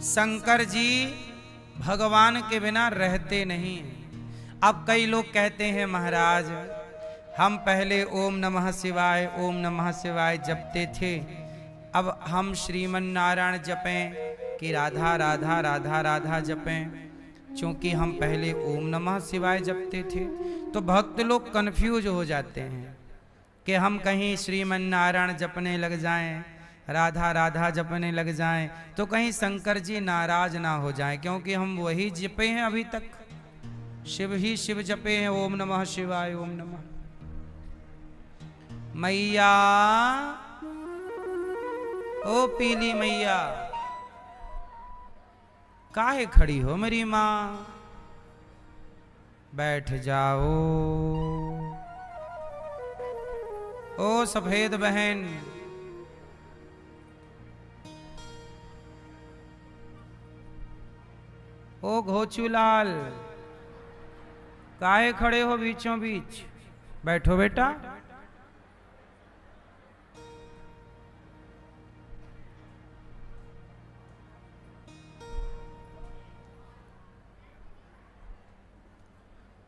शंकर जी भगवान के बिना रहते नहीं। अब कई लोग कहते हैं महाराज हम पहले ओम नमः शिवाय जपते थे, अब हम श्रीमन नारायण जपें कि राधा राधा राधा राधा जपें, क्योंकि हम पहले ओम नमः शिवाय जपते थे। तो भक्त लोग कंफ्यूज हो जाते हैं कि हम कहीं श्रीमन नारायण जपने लग जाएं, राधा राधा जपने लग जाएं, तो कहीं शंकर जी नाराज ना हो जाएं, क्योंकि हम वही जपे हैं अभी तक, शिव ही शिव जपे हैं, ओम नमः शिवाय ओम नमः। मैया ओ पीली मैया काहे खड़ी हो मेरी माँ, बैठ जाओ। ओ सफेद बहन, ओ घोचूलाल काहे खड़े हो बीचों बीच, बैठो बेटा।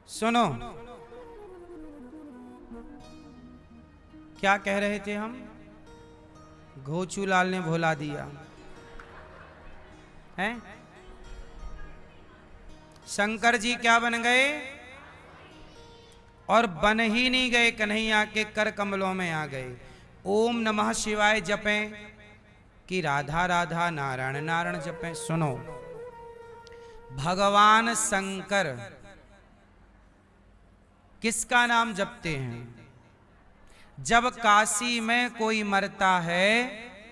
सुनो क्या कह रहे थे हम, घोचूलाल ने भुला दिया है। शंकर जी क्या बन गए, और बन ही नहीं गए, कन्हैया के कर कमलों में आ गए। ओम नमः शिवाय जपें कि राधा राधा नारायण नारायण जपें। सुनो, भगवान शंकर किसका नाम जपते हैं, जब काशी में कोई मरता है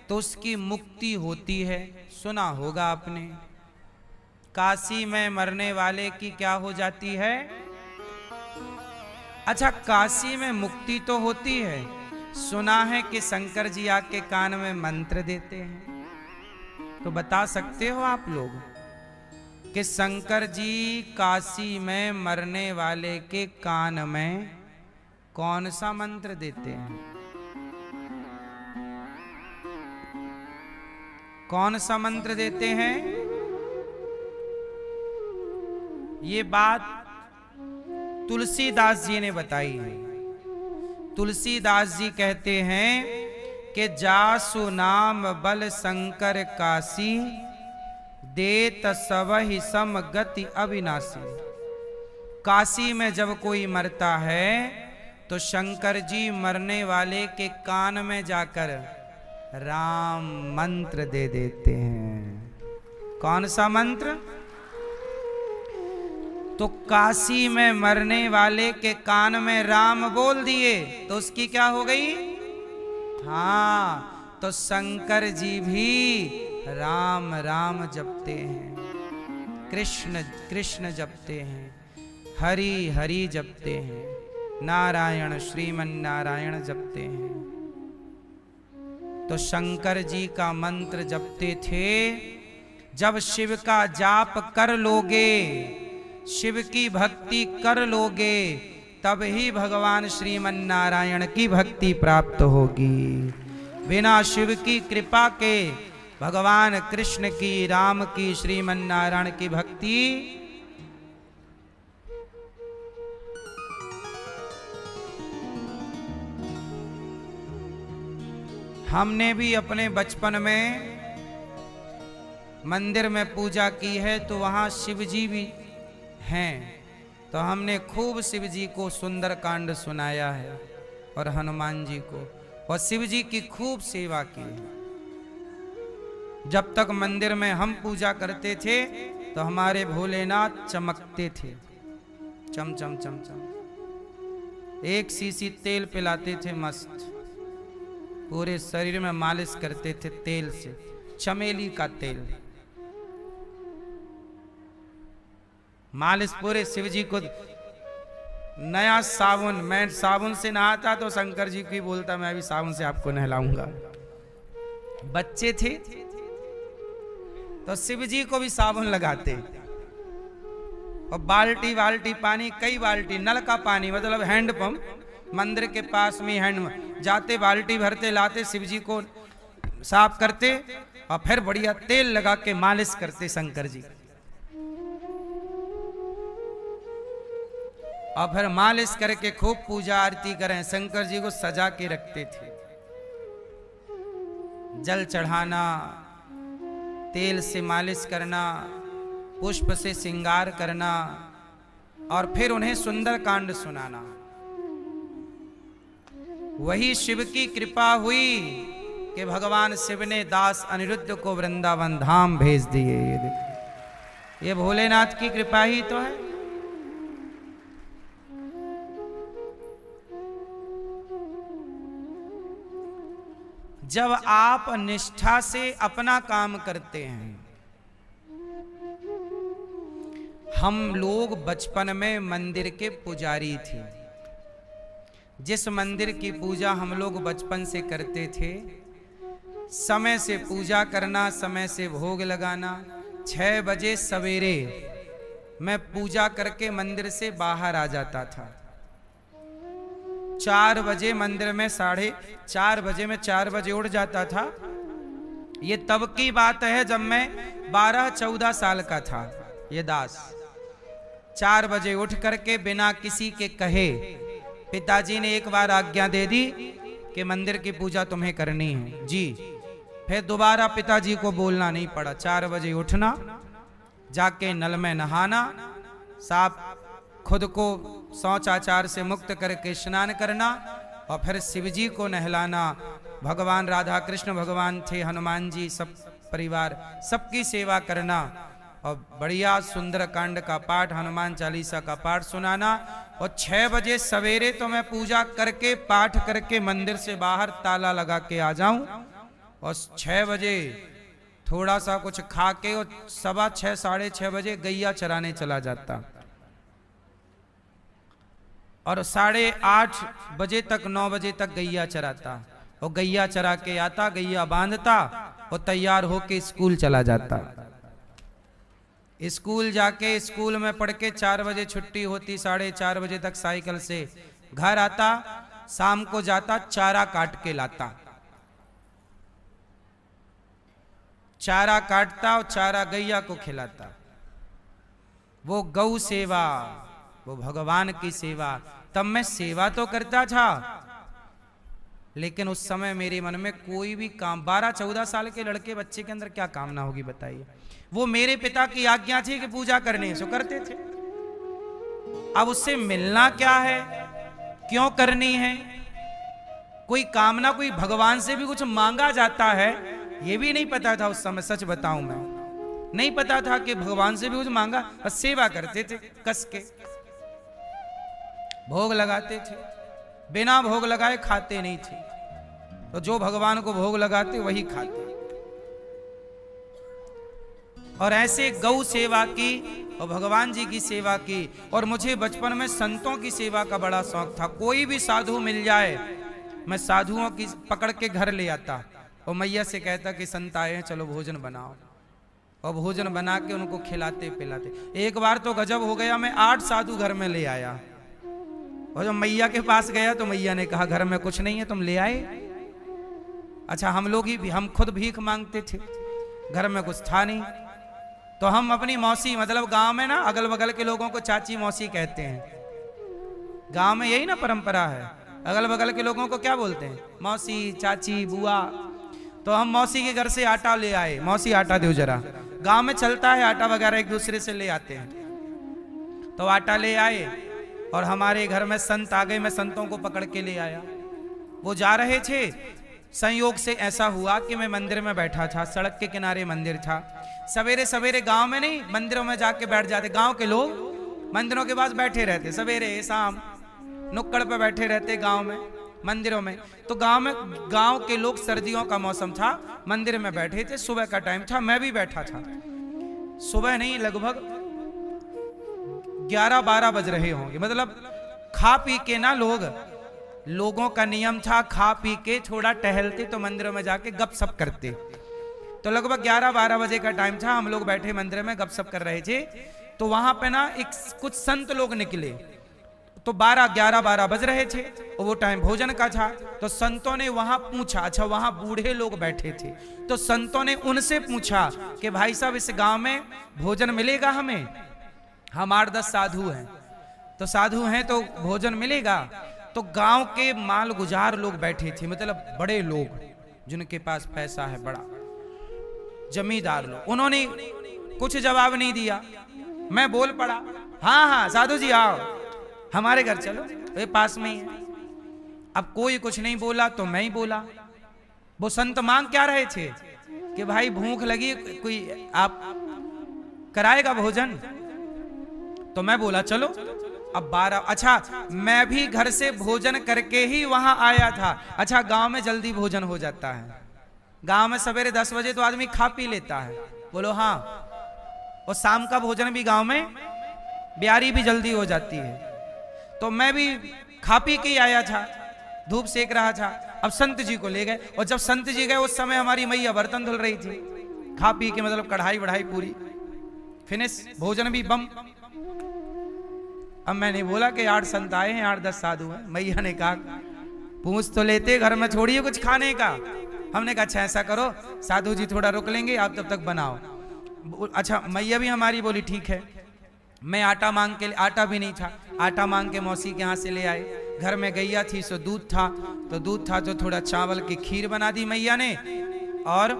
तो उसकी मुक्ति होती है, सुना होगा आपने। काशी में मरने वाले की क्या हो जाती है, अच्छा काशी में मुक्ति तो होती है, सुना है कि शंकर जी आके कान में मंत्र देते हैं। तो बता सकते हो आप लोग कि शंकर जी काशी में मरने वाले के कान में कौन सा मंत्र देते हैं, कौन सा मंत्र देते हैं? ये बात तुलसीदास जी ने बताई है। तुलसीदास जी कहते हैं कि जासु नाम बल शंकर काशी, देत सबहि सम गति अविनाशी। काशी में जब कोई मरता है तो शंकर जी मरने वाले के कान में जाकर राम मंत्र दे देते हैं। कौन सा मंत्र? तो काशी में मरने वाले के कान में राम बोल दिए तो उसकी क्या हो गई? हाँ, तो शंकर जी भी राम राम जपते हैं, कृष्ण कृष्ण जपते हैं, हरि हरि जपते हैं, नारायण श्रीमन नारायण जपते हैं। तो शंकर जी का मंत्र जपते थे। जब शिव का जाप कर लोगे, शिव की भक्ति कर लोगे, तब ही भगवान श्रीमन नारायण की भक्ति प्राप्त होगी। बिना शिव की कृपा के भगवान कृष्ण की, राम की, श्रीमन नारायण की भक्ति हमने भी अपने बचपन में मंदिर में पूजा की है, तो वहां शिव जी भी हैं, तो हमने खूब शिव जी को सुंदर कांड सुनाया है और हनुमान जी को, और शिव जी की खूब सेवा की। जब तक मंदिर में हम पूजा करते थे तो हमारे भोलेनाथ चमकते थे, चम चम चम चम। एक सीसी तेल पिलाते थे मस्त, पूरे शरीर में मालिश करते थे तेल से, चमेली का तेल मालिश पूरे शिव जी को। नया साबुन, मैं साबुन से नहाता तो शंकर जी की बोलता मैं भी साबुन से आपको नहलाऊंगा। बच्चे थे तो शिव जी को भी साबुन लगाते, और बाल्टी बाल्टी पानी, कई बाल्टी, नल का पानी मतलब हैंडपंप, मंदिर के पास में हैंड जाते बाल्टी भरते लाते, शिव जी को साफ करते और फिर बढ़िया तेल लगा के मालिश करते शंकर जी, और फिर मालिश करके खूब पूजा आरती करें। शंकर जी को सजा के रखते थे, जल चढ़ाना, तेल से मालिश करना, पुष्प से श्रृंगार करना, और फिर उन्हें सुंदर कांड सुनाना। वही शिव की कृपा हुई कि भगवान शिव ने दास अनिरुद्ध को वृंदावन धाम भेज दिए। ये भोलेनाथ की कृपा ही तो है। जब आप निष्ठा से अपना काम करते हैं, हम लोग बचपन में मंदिर के पुजारी थे। जिस मंदिर की पूजा हम लोग बचपन से करते थे, समय से पूजा करना, समय से भोग लगाना। 6 बजे सवेरे मैं पूजा करके मंदिर से बाहर आ जाता था। 4 बजे मंदिर में 4:30 बजे में 4 बजे उठ जाता था। ये तब की बात है जब मैं 12-14 साल का था। ये दास 4 बजे उठ करके बिना किसी के कहे, पिताजी ने एक बार आज्ञा दे दी कि मंदिर की पूजा तुम्हें करनी है जी। फिर दोबारा पिताजी को बोलना नहीं पड़ा। 4 बजे उठना, जाके नल में नहाना, साफ खुद को शौच आचार से मुक्त करके स्नान करना, और फिर शिवजी को नहलाना। भगवान राधा कृष्ण भगवान थे, हनुमान जी, सब परिवार, सबकी सेवा करना, और बढ़िया सुंदर कांड का पाठ, हनुमान चालीसा का पाठ सुनाना। और 6 बजे सवेरे तो मैं पूजा करके पाठ करके मंदिर से बाहर ताला लगा के आ जाऊं, और 6 बजे थोड़ा सा कुछ खा के और 6:15 6:30 बजे गैया चराने चला जाता, और 8:30 बजे तक 9 बजे तक गैया चराता, और गैया चरा के आता, गैया बांधता और तैयार होके स्कूल चला जाता। स्कूल जाके स्कूल में पढ़ के 4 बजे छुट्टी होती, 4:30 बजे तक साइकिल से घर आता। शाम को जाता, चारा काट के लाता, चारा काटता और चारा गैया को खिलाता। वो गौ सेवा, वो भगवान की सेवा। तब मैं सेवा तो करता था, लेकिन उस समय मेरे मन में कोई भी काम, 12-14 साल के लड़के बच्चे के अंदर क्या कामना होगी बताइए। वो मेरे पिता की आज्ञा थी कि पूजा करनी है, सो करते थे। अब उससे मिलना क्या है, क्यों करनी है, कोई कामना, कोई भगवान से भी कुछ मांगा जाता है, ये भी नहीं पता था उस समय। सच बताऊं मैं, नहीं पता था कि भगवान से भी कुछ मांगा। बस सेवा करते थे, कस के भोग लगाते थे, बिना भोग लगाए खाते नहीं थे। तो जो भगवान को भोग लगाते वही खाते। और ऐसे गौ सेवा की और भगवान जी की सेवा की। और मुझे बचपन में संतों की सेवा का बड़ा शौक था। कोई भी साधु मिल जाए, मैं साधुओं की पकड़ के घर ले आता और मैया से कहता कि संत आए हैं, चलो भोजन बनाओ, और भोजन बना के उनको खिलाते पिलाते। एक बार तो गजब हो गया, मैं 8 साधु घर में ले आया, और जब मैया के पास गया तो मैया ने कहा घर में कुछ नहीं है, तुम ले आए। अच्छा, हम लोग ही हम खुद भीख मांगते थे, घर में कुछ था नहीं। तो हम अपनी मौसी, मतलब गांव में ना अगल बगल के लोगों को चाची मौसी कहते हैं। गांव में यही ना परंपरा है, अगल बगल के लोगों को क्या बोलते हैं, मौसी, चाची, बुआ। तो हम मौसी के घर से आटा ले आए, मौसी आटा दो जरा। गांव में चलता है आटा वगैरह एक दूसरे से ले आते हैं। तो आटा ले आए और हमारे घर में संत आ गए, मैं संतों को पकड़ के ले आया। वो जा रहे थे, संयोग से ऐसा हुआ कि मैं मंदिर में बैठा था, सड़क के किनारे मंदिर था। सवेरे सवेरे गांव में नहीं, मंदिरों में जाके बैठ जाते। गांव के लोग मंदिरों के पास बैठे रहते, सवेरे शाम नुक्कड़ पे बैठे रहते गांव में, मंदिरों में। तो गांव के लोग, सर्दियों का मौसम था, मंदिर में बैठे थे, सुबह का टाइम था, मैं भी बैठा था। सुबह नहीं, लगभग 11-12 बज रहे होंगे। मतलब खा पी के ना लोगों का नियम था, खा पी के थोड़ा टहलते तो मंदिरों में जाके गपशप करते। तो लगभग 11-12 बजे का टाइम था, हम लोग बैठे मंदिर में गपशप कर रहे थे। तो वहां पे ना कुछ संत लोग निकले। तो 11 बज रहे थे और वो टाइम भोजन का था। तो संतों ने वहां पूछा, अच्छा वहां बूढ़े लोग बैठे थे, तो संतों ने उनसे पूछा कि भाई साहब इस गांव में भोजन मिलेगा हमें? हम 8-10 साधु हैं, तो साधु हैं तो भोजन मिलेगा। तो गांव के माल गुजार लोग बैठे थे, मतलब बड़े लोग जिनके पास पैसा है, बड़ा जमींदार लोग। उन्होंने कुछ जवाब नहीं दिया। मैं बोल पड़ा, हाँ हाँ साधु जी आओ, हमारे घर चलो, ये पास में ही है। अब कोई कुछ नहीं बोला तो मैं ही बोला। वो संत मांग क्या रहे थे कि भाई भूख लगी, कोई आप कराएगा भोजन? तो मैं बोला चलो। अब 12, अच्छा मैं भी घर से भोजन करके ही वहां आया था। अच्छा गांव में जल्दी भोजन हो जाता है, गांव में सवेरे 10 बजे तो आदमी खा पी लेता है। बोलो हाँ। और शाम का भोजन भी गांव में, ब्यारी भी जल्दी हो जाती है। तो मैं भी खा पी के आया था, धूप सेक रहा था। अब संत जी को ले गए, और जब संत जी गए उस समय हमारी मैया बर्तन धुल रही थी, खा पी के, मतलब कढ़ाई बढ़ाई पूरी फिनिश, भोजन भी बम। अब मैंने बोला कि 8 संत आए हैं, 8-10 साधु हैं। मैया ने कहा पूछ तो लेते, घर में छोड़िए कुछ खाने का। हमने कहा अच्छा ऐसा करो साधु जी थोड़ा रुक लेंगे, आप तब तक बनाओ। अच्छा मैया भी हमारी बोली ठीक है। मैं आटा मांग के, आटा भी नहीं था, आटा मांग के मौसी के यहाँ से ले आए। घर में गैया थी सो दूध था, तो थोड़ा चावल की खीर बना दी मैया ने। और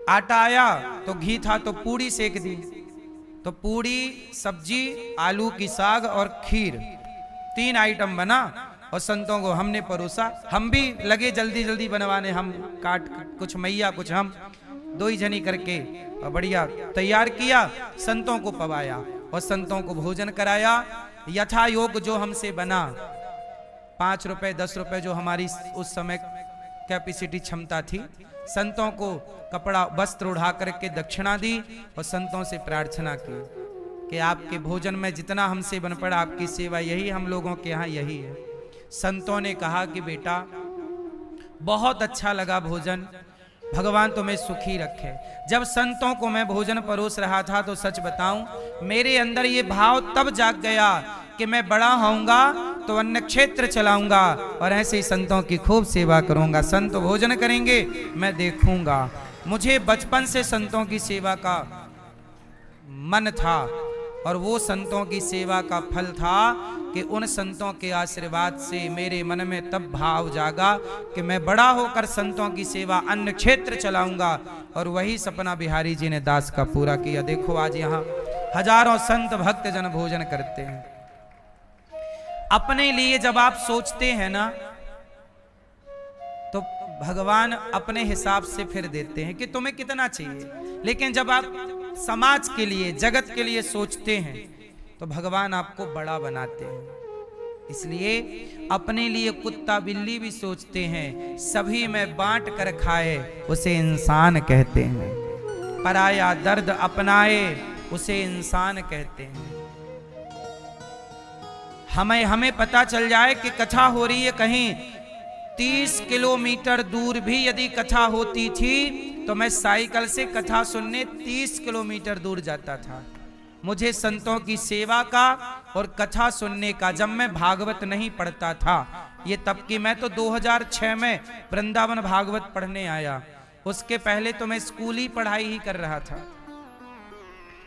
आटा आया तो घी था तो पूड़ी सेक दी। तो पूड़ी, सब्जी, आलू की साग और खीर, 3 आइटम बना और संतों को हमने परोसा। हम भी लगे जल्दी जल्दी बनवाने, हम काट, कुछ मैया कुछ हम, 2 ही जनी करके और बढ़िया तैयार किया, संतों को पवाया और संतों को भोजन कराया। यथा योग जो हमसे बना, 5 रुपए 10 रुपए जो हमारी उस समय कैपेसिटी क्षमता थी, संतों को कपड़ा वस्त्र उड़ा करके दक्षिणा दी और संतों से प्रार्थना की कि आपके भोजन में जितना हमसे बन पड़ा, आपकी सेवा यही, हम लोगों के यहाँ यही है। संतों ने कहा कि बेटा बहुत अच्छा लगा भोजन, भगवान तुम्हें सुखी रखे। जब संतों को मैं भोजन परोस रहा था तो सच बताऊं मेरे अंदर ये भाव तब जाग गया कि मैं बड़ा होऊंगा तो अन्न क्षेत्र चलाऊंगा और ऐसे ही संतों की खूब सेवा करूंगा। संत भोजन करेंगे मैं देखूंगा। मुझे बचपन से संतों की सेवा का मन था और वो संतों की सेवा का फल था कि उन संतों के आशीर्वाद से मेरे मन में तब भाव जागा कि मैं बड़ा होकर संतों की सेवा अन्न क्षेत्र चलाऊंगा। और वही सपना बिहारी जी ने दास का पूरा किया। देखो आज यहाँ हजारों संत भक्त जन भोजन करते हैं। अपने लिए जब आप सोचते हैं ना तो भगवान अपने हिसाब से फिर देते हैं कि तुम्हें कितना चाहिए। लेकिन जब आप समाज के लिए, जगत के लिए सोचते हैं तो भगवान आपको बड़ा बनाते हैं। इसलिए अपने लिए कुत्ता बिल्ली भी सोचते हैं, सभी में बांट कर खाए उसे इंसान कहते हैं। पराया दर्द अपनाए उसे इंसान कहते हैं। हमें पता चल जाए कि कथा हो रही है कहीं 30 किलोमीटर दूर भी यदि कथा होती थी तो मैं साइकिल से कथा सुनने 30 किलोमीटर दूर जाता था। मुझे संतों की सेवा का और कथा सुनने का, जब मैं भागवत नहीं पढ़ता था, ये तब की, मैं तो 2006 में वृंदावन भागवत पढ़ने आया। उसके पहले तो मैं स्कूली पढ़ाई ही कर रहा था।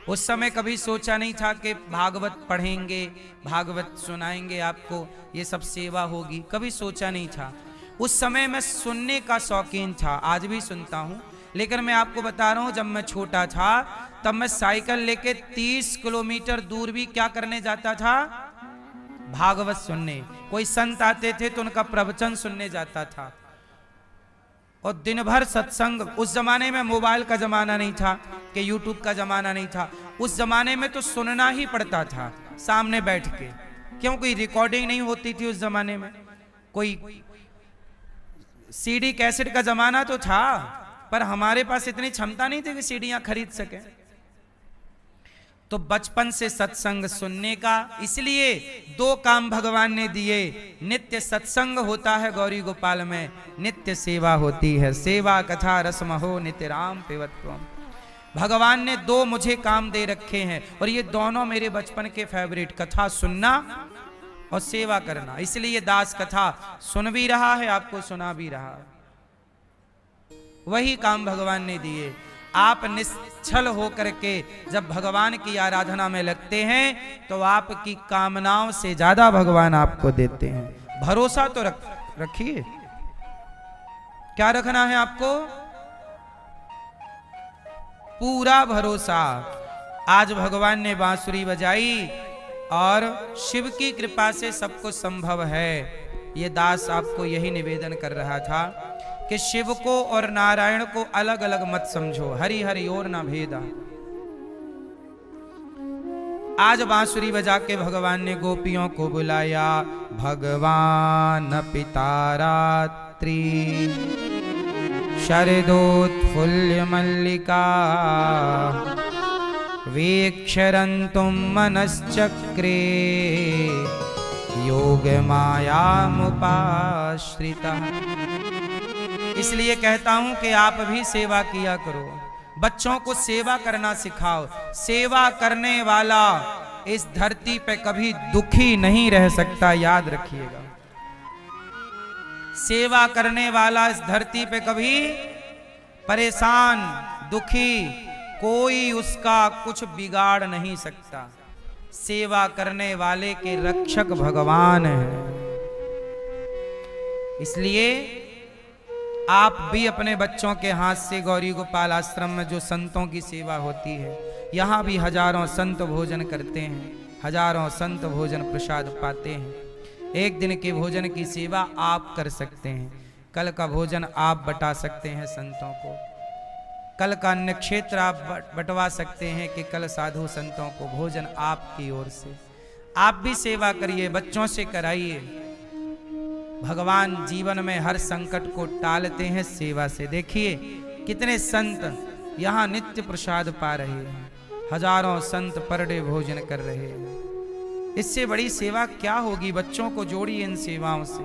उस समय कभी सोचा नहीं था कि भागवत पढ़ेंगे, भागवत सुनाएंगे आपको, ये सब सेवा होगी, कभी सोचा नहीं था। उस समय मैं सुनने का शौकीन था, आज भी सुनता हूँ। लेकिन मैं आपको बता रहा हूँ जब मैं छोटा था तब मैं साइकिल लेके 30 किलोमीटर दूर भी क्या करने जाता था? भागवत सुनने। कोई संत आते थे तो उनका प्रवचन सुनने जाता था। और दिन भर सत्संग। उस जमाने में मोबाइल का जमाना नहीं था कि यूट्यूब का जमाना नहीं था। उस जमाने में तो सुनना ही पड़ता था सामने बैठ के, क्यों कोई रिकॉर्डिंग नहीं होती थी उस जमाने में। कोई सीडी कैसेट का जमाना तो था पर हमारे पास इतनी क्षमता नहीं थी कि सीडियां खरीद सके। तो बचपन से सत्संग सुनने का, इसलिए 2 काम भगवान ने दिए। नित्य सत्संग होता है गौरी गोपाल में, नित्य सेवा होती है। सेवा कथा रसम हो नित्य राम पिबत्वम। भगवान ने दो मुझे काम दे रखे हैं और ये दोनों मेरे बचपन के फेवरेट, कथा सुनना और सेवा करना। इसलिए ये दास कथा सुन भी रहा है, आपको सुना भी रहा है। वही काम भगवान ने दिए। आप निश्चल होकर के जब भगवान की आराधना में लगते हैं तो आपकी कामनाओं से ज्यादा भगवान आपको देते हैं। भरोसा तो रखिए। क्या रखना है आपको? पूरा भरोसा। आज भगवान ने बांसुरी बजाई और शिव की कृपा से सब कुछ संभव है। ये दास आपको यही निवेदन कर रहा था कि शिव को और नारायण को अलग अलग मत समझो, हरि हरि और ना भेदा। आज बांसुरी बजा के भगवान ने गोपियों को बुलाया। भगवान पिता रात्रि शरदोत्फुल्ल मल्लिका वीक्षरन्तुं मनश्चक्रे योग मायामुपाश्रितः। इसलिए कहता हूं कि आप भी सेवा किया करो, बच्चों को सेवा करना सिखाओ। सेवा करने वाला इस धरती पे कभी दुखी नहीं रह सकता, याद रखिएगा। सेवा करने वाला इस धरती पे कभी परेशान, दुखी, कोई उसका कुछ बिगाड़ नहीं सकता। सेवा करने वाले के रक्षक भगवान है। इसलिए आप भी अपने बच्चों के हाथ से गौरी गोपाल आश्रम में जो संतों की सेवा होती है, यहाँ भी हजारों संत भोजन करते हैं, हजारों संत भोजन प्रसाद पाते हैं। एक दिन के भोजन की सेवा आप कर सकते हैं, कल का भोजन आप बटा सकते हैं संतों को, कल का अन्य क्षेत्र आप बंटवा सकते हैं कि कल साधु संतों को भोजन आपकी ओर से। आप भी सेवा करिए, बच्चों से कराइए। भगवान जीवन में हर संकट को टालते हैं सेवा से। देखिए कितने संत यहाँ नित्य प्रसाद पा रहे हैं, हजारों संत पर डे भोजन कर रहे हैं। इससे बड़ी सेवा क्या होगी? बच्चों को जोड़िए इन सेवाओं से।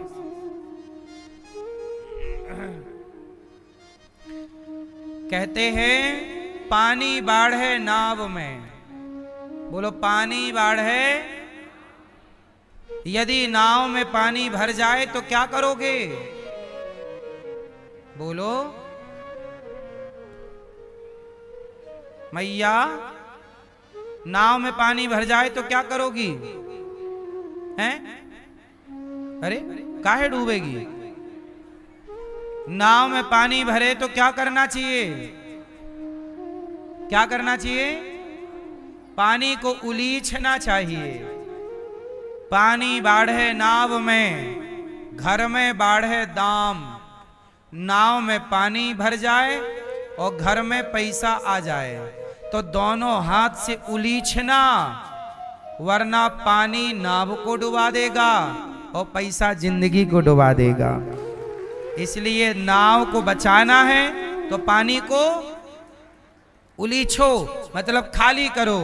कहते हैं पानी बाढ़े नाव में, बोलो पानी बाढ़े। यदि नाव में पानी भर जाए तो क्या करोगे? बोलो मैया, नाव में पानी भर जाए तो क्या करोगी? हैं? अरे काहे डूबेगी? नाव में पानी भरे तो क्या करना चाहिए? क्या करना चाहिए? पानी को उलीछना चाहिए। पानी बाढ़े नाव में, घर में बाढ़े दाम। नाव में पानी भर जाए और घर में पैसा आ जाए तो दोनों हाथ से उलीछना, वरना पानी नाव को डुबा देगा और पैसा जिंदगी को डुबा देगा। इसलिए नाव को बचाना है तो पानी को उलीछो, मतलब खाली करो।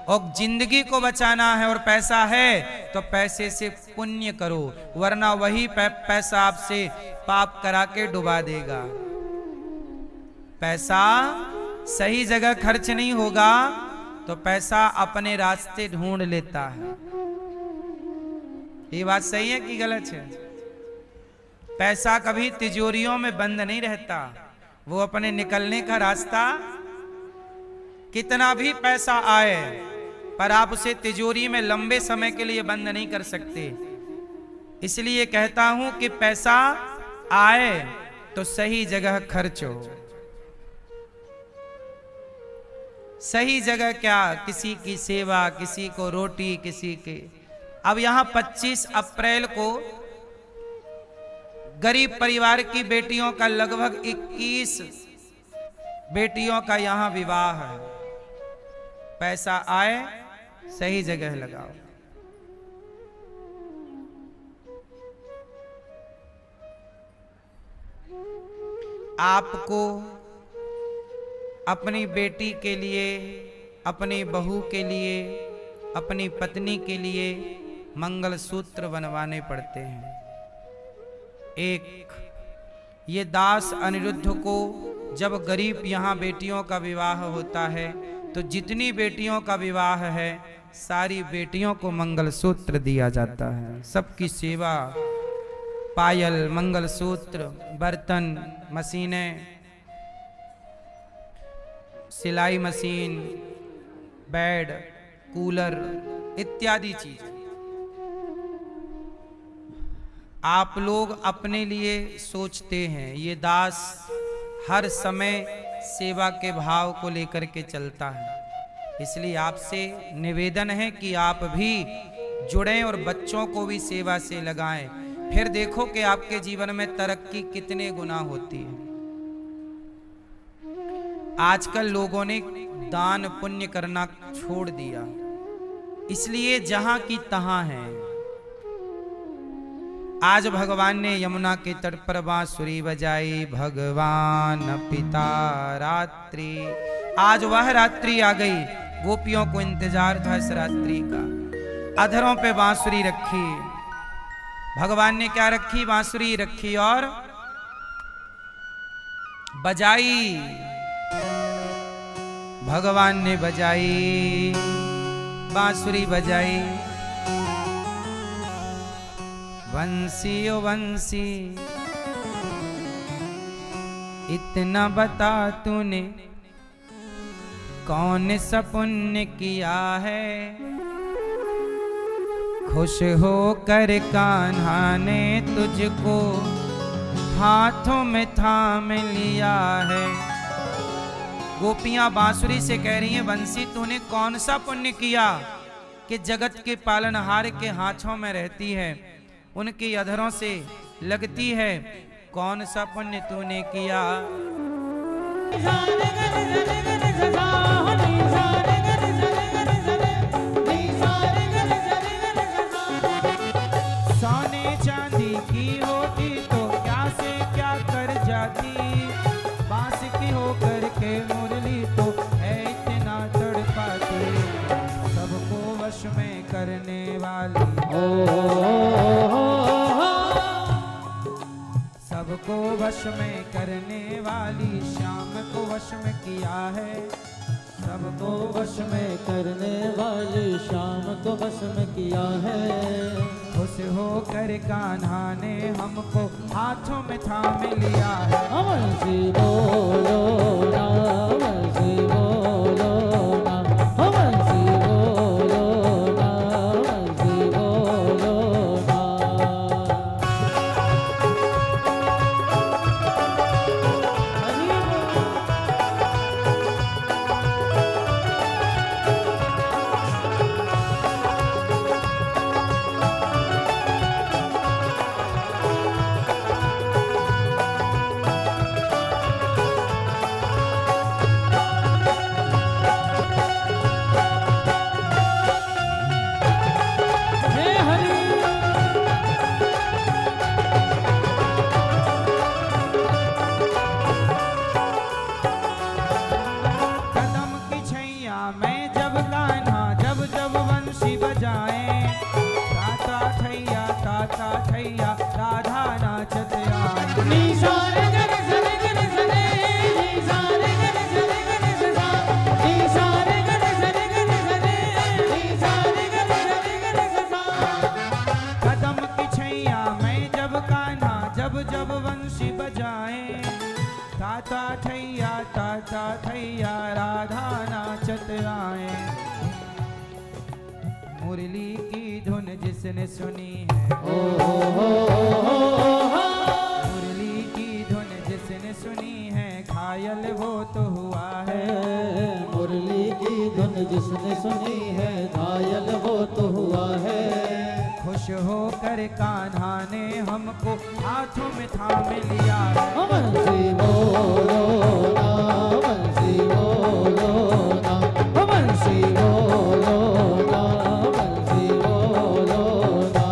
और जिंदगी को बचाना है और पैसा है तो पैसे से पुण्य करो, वरना वही पैसा आपसे पाप करा के डुबा देगा। पैसा सही जगह खर्च नहीं होगा तो पैसा अपने रास्ते ढूंढ लेता है। ये बात सही है कि गलत है? पैसा कभी तिजोरियों में बंद नहीं रहता, वो अपने निकलने का रास्ता, कितना भी पैसा आए पर आप उसे तिजोरी में लंबे समय के लिए बंद नहीं कर सकते। इसलिए कहता हूं कि पैसा आए तो सही जगह खर्च हो। सही जगह क्या? किसी की सेवा, किसी को रोटी, किसी के। अब यहां 25 अप्रैल को गरीब परिवार की बेटियों का लगभग 21 बेटियों का यहां विवाह है। पैसा आए सही जगह लगाओ। आपको अपनी बेटी के लिए, अपनी बहू के लिए, अपनी पत्नी के लिए मंगलसूत्र बनवाने पड़ते हैं। एक ये दास अनिरुद्ध को जब गरीब यहाँ बेटियों का विवाह होता है तो जितनी बेटियों का विवाह है सारी बेटियों को मंगलसूत्र दिया जाता है। सबकी सेवा, पायल, मंगलसूत्र, बर्तन, मशीनें, सिलाई मशीन, बेड, कूलर इत्यादि चीज आप लोग अपने लिए सोचते हैं। ये दास हर समय सेवा के भाव को लेकर के चलता है, इसलिए आपसे निवेदन है कि आप भी जुड़ें और बच्चों को भी सेवा से लगाएं। फिर देखो कि आपके जीवन में तरक्की कितने गुना होती है। आजकल लोगों ने दान पुण्य करना छोड़ दिया, इसलिए जहां की तहां है। आज भगवान ने यमुना के तट पर बांसुरी बजाई, भगवान पिता रात्रि। आज वह रात्रि आ गई, गोपियों को इंतजार था इस रात्रि का। अधरों पे बांसुरी रखी, भगवान ने क्या रखी? बांसुरी रखी और बजाई। भगवान ने बजाई, बांसुरी बजाई। वंशी ओ वंशी इतना बता तूने कौन सा पुण्य किया है, खुश होकर कान्हा ने तुझको हाथों में थाम लिया है। गोपियां बांसुरी से कह रही हैं, बंसी तूने कौन सा पुण्य किया कि जगत के पालनहार के हाथों में रहती है, उनकी अधरों से लगती है। कौन सा पुण्य तूने किया? सोने चांदी की होती तो क्या से क्या कर जाती, बांस की होकर के मुरली तो है इतना तड़पाती। सबको वश में करने वाली, सबको वश में करने वाली, श्याम को वश में किया है। सबको वश में करने वाली, श्याम को वश में किया है। खुश होकर कान्हा ने हमको हाथों में थाम लिया है। वंशी बोलो ना, वंशी बोलो ना, वंशी बोलो ना, वंशी बोलो ना। मुरली की धुन जिसने सुनी है, मुरली की धुन जिसने सुनी है, घायल वो तो हुआ है। मुरली की धुन जिसने सुनी है, घायल वो तो हुआ है। खुश होकर कान्हा ने हमको हाथों में थाम लिया है। वंशी बोलो ना, वंशी बोलो ना, वंशी बोलो ना, वंशी बोलो ना।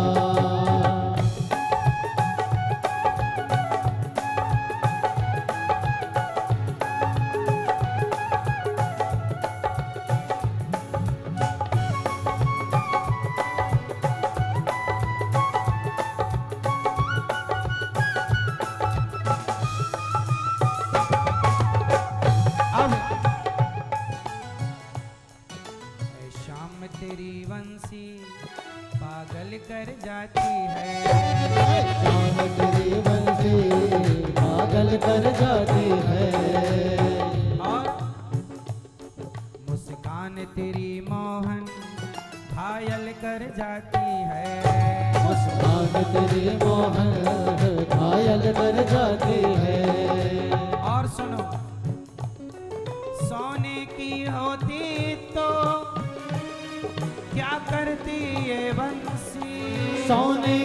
तेरी बंसी पागल कर जाती है। शाम तेरी बंसी पागल कर जाती है। और मुस्कान तेरी मोहन घायल कर जाती है। मुस्कान तेरी मोहन घायल कर जाती है। और सुनो, सोने की होती तो क्या करती ये बंसी। सोने